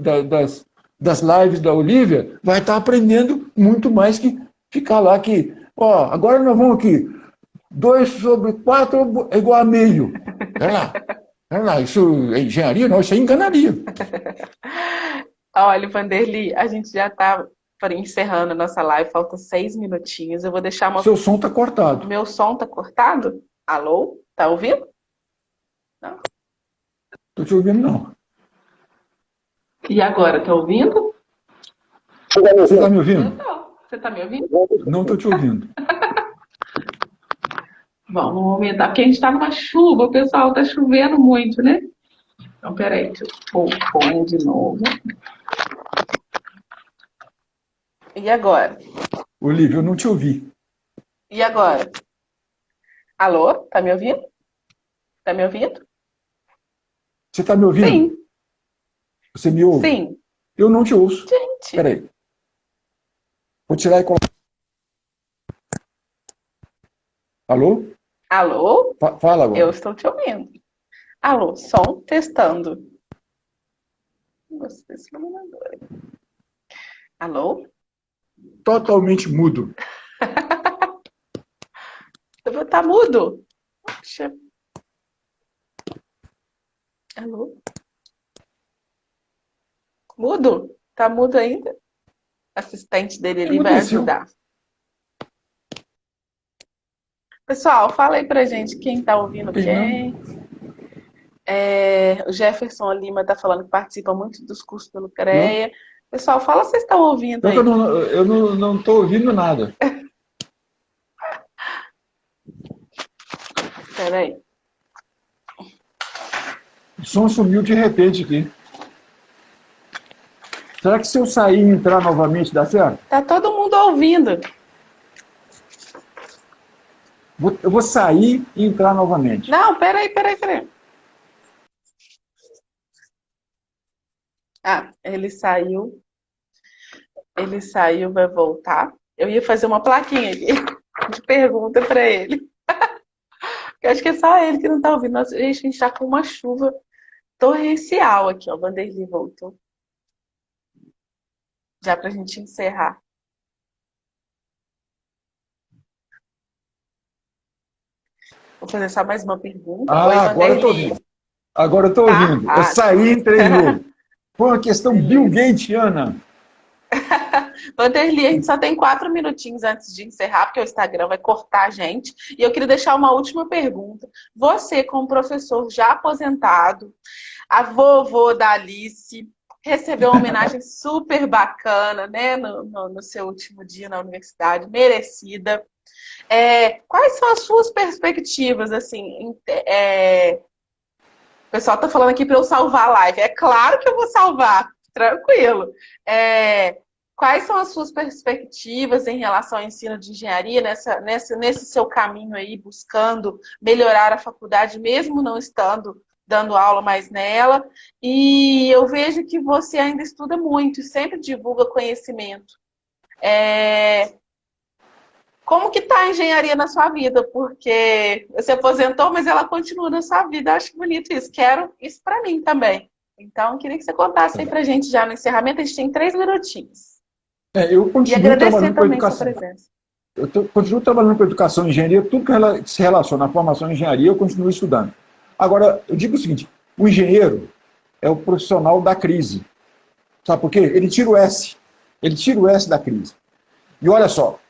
lives da Olivia vai estar aprendendo muito mais que ficar lá que, agora nós vamos aqui, 2/4 é igual a meio. Pera lá, isso é engenharia? Não, isso é enganaria. Olha, Vanderly, a gente já está encerrando a nossa live, faltam 6 minutinhos. Eu vou deixar uma. Seu som está cortado. Meu som está cortado? Alô? Tá ouvindo? Não? Estou te ouvindo, não. E agora, tá ouvindo? Você está me ouvindo? Você está me ouvindo? Não estou te ouvindo. Bom, vamos aumentar, porque a gente está numa chuva, o pessoal está chovendo muito, né? Então, peraí, deixa eu pôr de novo. E agora? Olívia, eu não te ouvi. E agora? Alô? Tá me ouvindo? Tá me ouvindo? Você está me ouvindo? Sim, Você me ouve? sim. Eu não te ouço. Gente, Peraí. Vou tirar e colocar. Alô? alô? Fala Eu agora. estou te ouvindo. Alô, som testando. Alô? Totalmente mudo. Tá mudo? Poxa. Alô? Mudo? Tá mudo ainda? Assistente dele O que ali vai aconteceu? ajudar. Pessoal, fala aí pra gente quem tá ouvindo Tem não? quem. O Jefferson Lima tá falando que participa muito dos cursos pelo Não? CREA. Pessoal, fala se vocês estão ouvindo Pior que aí. eu não estou ouvindo nada. Peraí. O som sumiu de repente aqui. Será que se eu sair e entrar novamente dá certo? Tá todo mundo ouvindo. Eu vou sair e entrar novamente. Não, peraí. Ah, ele saiu. Ele saiu, vai voltar. Eu ia fazer uma plaquinha aqui de pergunta pra ele. Eu acho que é só ele que não tá ouvindo. Nossa, gente, a gente tá com uma chuva torrencial aqui, ó. Vanderlei voltou. Já pra gente encerrar. Vou fazer só mais uma pergunta. Oi, Ah, agora eu estou Vanderlei. ouvindo. Agora eu estou Tá? ouvindo. Eu Ah, saí e entrei de novo. Foi uma questão Bill beleza. Gatesiana. Vanderlei, a gente só tem 4 minutinhos antes de encerrar, porque o Instagram vai cortar a gente. E eu queria deixar uma última pergunta. Você, como professor já aposentado, a vovô da Alice, recebeu uma homenagem super bacana, né, no seu último dia na universidade, merecida. Quais são as suas perspectivas, assim, o pessoal tá falando aqui para eu salvar a live. É claro que eu vou salvar, tranquilo. Quais são as suas perspectivas em relação ao ensino de engenharia nesse seu caminho aí, buscando melhorar a faculdade, mesmo não estando dando aula mais nela? E eu vejo que você ainda estuda muito e sempre divulga conhecimento. Como que tá a engenharia na sua vida? Porque você aposentou, mas ela continua na sua vida. Eu acho bonito isso. Quero isso para mim também. Então, queria que você contasse aí pra gente já no encerramento. A gente tem 3 minutinhos. Eu E continuo agradecer trabalhando com também sua educação. presença. Continuo trabalhando com educação e engenharia, tudo que se relaciona à formação em engenharia, eu continuo estudando. Agora, eu digo o seguinte: o engenheiro é o profissional da crise. Sabe por quê? Ele tira o S. Ele tira o S da crise. E olha só,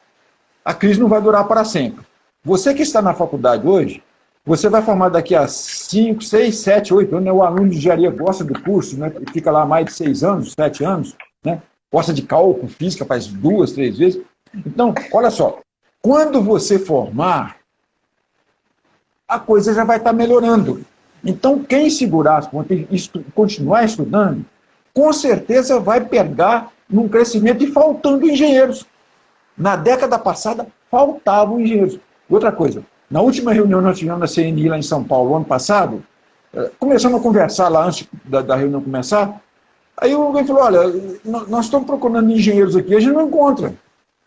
a crise não vai durar para sempre. Você que está na faculdade hoje, você vai formar daqui a 5, 6, 7, 8 anos, né? O aluno de engenharia gosta do curso, né? Fica lá mais de 6 anos, 7 anos, né? Gosta de cálculo, física, faz 2, 3 vezes. Então, olha só, quando você formar, a coisa já vai estar melhorando. Então, quem segurar as pontas e continuar estudando, com certeza vai pegar num crescimento e faltando engenheiros. Na década passada, faltavam engenheiros. Outra coisa, na última reunião que nós tivemos na CNI lá em São Paulo, ano passado, começamos a conversar lá antes da reunião começar, aí alguém falou, olha, nós estamos procurando engenheiros aqui, a gente não encontra.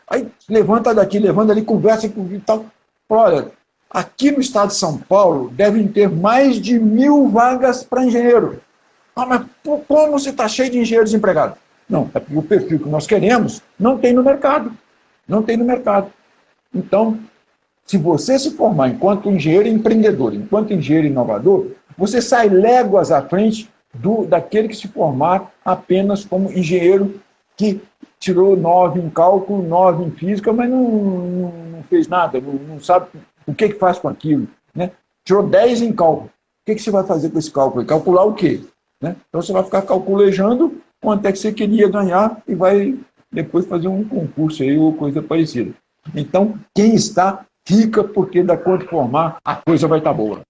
Aí levanta daqui, levanta ali, conversa e tal. Olha, aqui no estado de São Paulo devem ter mais de 1.000 vagas para engenheiro. Ah, mas como você está cheio de engenheiros empregados? Não, é porque o perfil que nós queremos não tem no mercado. Não tem no mercado. Então, se você se formar enquanto engenheiro empreendedor, enquanto engenheiro inovador, você sai léguas à frente daquele que se formar apenas como engenheiro que tirou 9 em cálculo, 9 em física, mas não fez nada, não sabe o que faz com aquilo. Né? Tirou 10 em cálculo. O que você vai fazer com esse cálculo? Calcular o quê? Né? Então você vai ficar calculejando quanto é que você queria ganhar e vai depois fazer um concurso aí ou coisa parecida. Então, quem está, fica, porque da quanto formar, a coisa vai estar boa.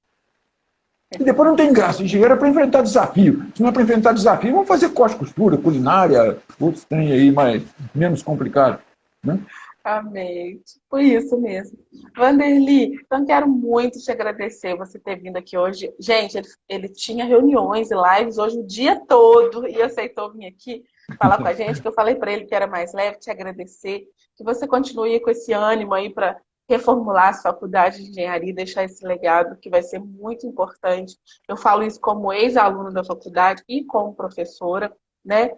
E depois não tem graça. Engenheiro é para enfrentar desafio. Se não é para enfrentar desafio, vamos fazer corte, costura, culinária, outros trem aí mais, menos complicado. Né? Amei. Tipo isso mesmo. Vanderly, então quero muito te agradecer você ter vindo aqui hoje. Gente, ele tinha reuniões e lives hoje o dia todo e aceitou vir aqui falar com a gente, que eu falei para ele que era mais leve, te agradecer, que você continue com esse ânimo aí para reformular as faculdades de engenharia e deixar esse legado que vai ser muito importante. Eu falo isso como ex-aluna da faculdade e como professora, né?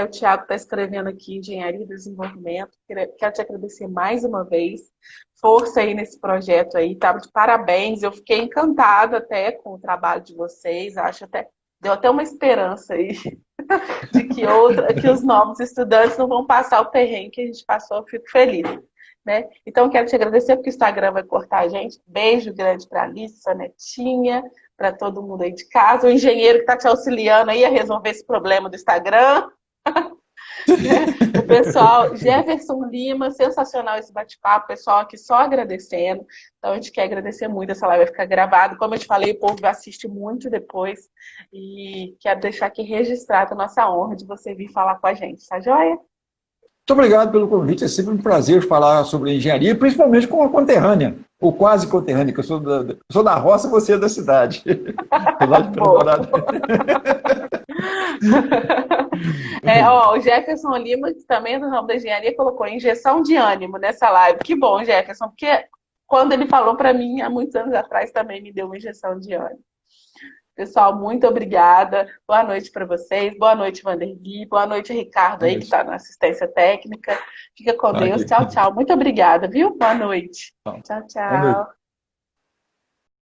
O Thiago está escrevendo aqui Engenharia e Desenvolvimento. Quero te agradecer mais uma vez. Força aí nesse projeto aí, tá? De parabéns. Eu fiquei encantada até com o trabalho de vocês. Acho até deu até uma esperança aí de que os novos estudantes não vão passar o perrengue que a gente passou. Eu fico feliz. Né? Então, quero te agradecer porque o Instagram vai cortar a gente. Beijo grande para a Alice, sua netinha, para todo mundo aí de casa. O engenheiro que está te auxiliando aí a resolver esse problema do Instagram. O pessoal, Jefferson Lima, sensacional esse bate-papo, pessoal aqui só agradecendo. Então a gente quer agradecer muito, essa live vai ficar gravada. Como eu te falei, o povo assiste muito depois. E quero deixar aqui registrado a nossa honra de você vir falar com a gente, tá joia? Muito obrigado pelo convite, é sempre um prazer falar sobre engenharia, principalmente com a conterrânea, ou quase conterrânea, que eu sou da roça e você é da cidade. Lá de Eldorado. O Jefferson Lima, que também é do ramo da engenharia, colocou injeção de ânimo nessa live. Que bom, Jefferson, porque quando ele falou para mim, há muitos anos atrás, também me deu uma injeção de ânimo. Pessoal, muito obrigada. Boa noite para vocês. Boa noite, Vanderly. Boa noite, Ricardo, aí, que está na assistência técnica. Fica com Deus. Tchau, tchau. Muito obrigada, viu? Boa noite. Tchau, Boa noite. tchau.